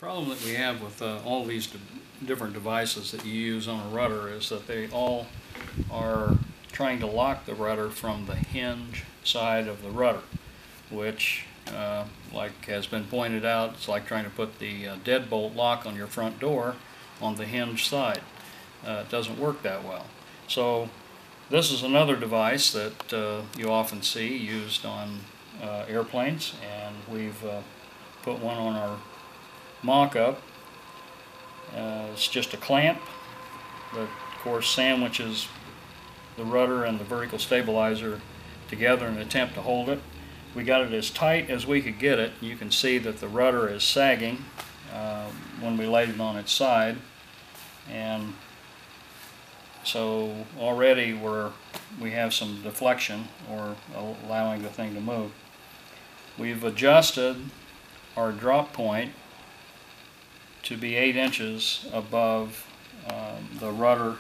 problem that we have with all these different devices that you use on a rudder is that they all are trying to lock the rudder from the hinge side of the rudder, which like has been pointed out, it's like trying to put the deadbolt lock on your front door on the hinge side. It doesn't work that well. So this is another device that you often see used on airplanes, and we've put one on our mock-up. It's just a clamp that of course sandwiches the rudder and the vertical stabilizer together in an attempt to hold it. We got it as tight as we could get it. You can see that the rudder is sagging when we laid it on its side, and so already we have some deflection, or allowing the thing to move. We've adjusted our drop point to be 8 inches above the rudder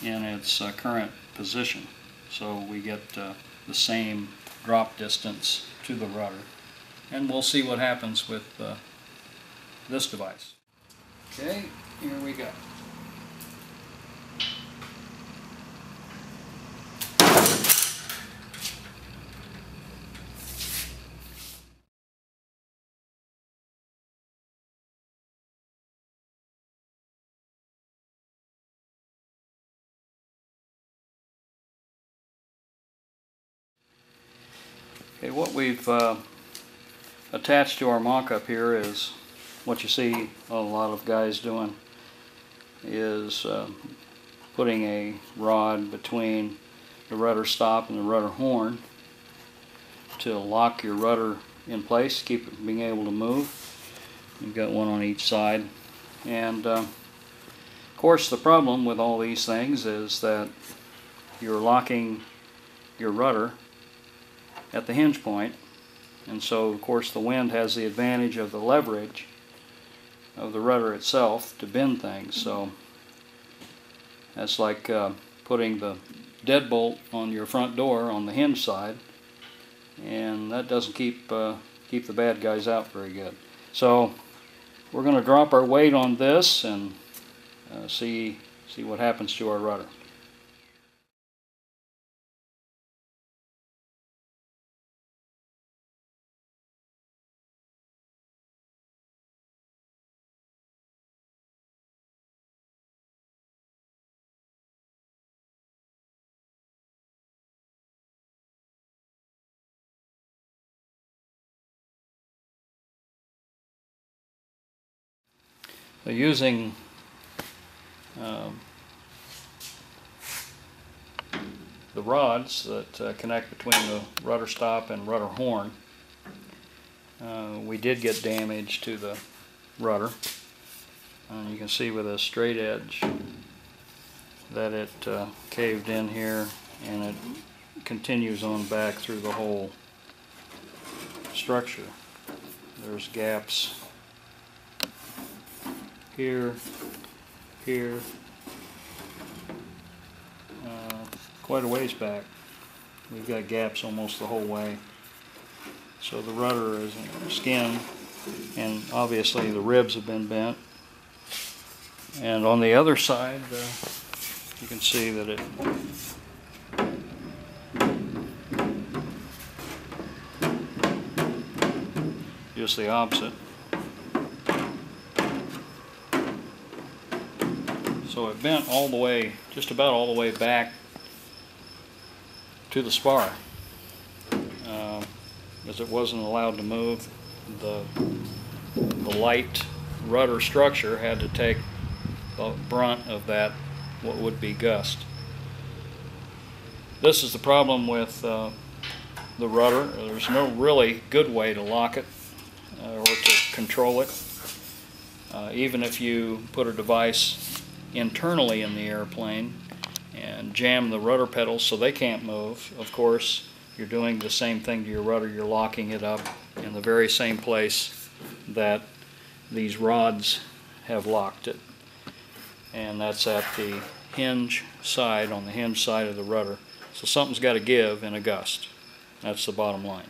in its current position, so we get the same drop distance to the rudder, and we'll see what happens with this device. Okay, here we go. Okay, what we've attached to our mock-up here is what you see a lot of guys doing, is putting a rod between the rudder stop and the rudder horn to lock your rudder in place, keep it from being able to move. You've got one on each side, and of course the problem with all these things is that you're locking your rudder at the hinge point, and so of course the wind has the advantage of the leverage of the rudder itself to bend things. So that's like putting the deadbolt on your front door on the hinge side, and that doesn't keep the bad guys out very good. So we're going to drop our weight on this and see what happens to our rudder. Using the rods that connect between the rudder stop and rudder horn, we did get damage to the rudder. You can see with a straight edge that it caved in here, and it continues on back through the whole structure. There's gaps here, quite a ways back. We've got gaps almost the whole way. So the rudder is skinned, and obviously the ribs have been bent. And on the other side, you can see that it just the opposite. So it bent all the way, just about all the way back to the spar, as it wasn't allowed to move. The light rudder structure had to take the brunt of that, what would be gust. This is the problem with the rudder. There's no really good way to lock it or to control it. Even if you put a device internally in the airplane and jam the rudder pedals so they can't move, of course you're doing the same thing to your rudder. You're locking it up in the very same place that these rods have locked it, and that's at the hinge side, on the hinge side of the rudder. So something's got to give in a gust. That's the bottom line.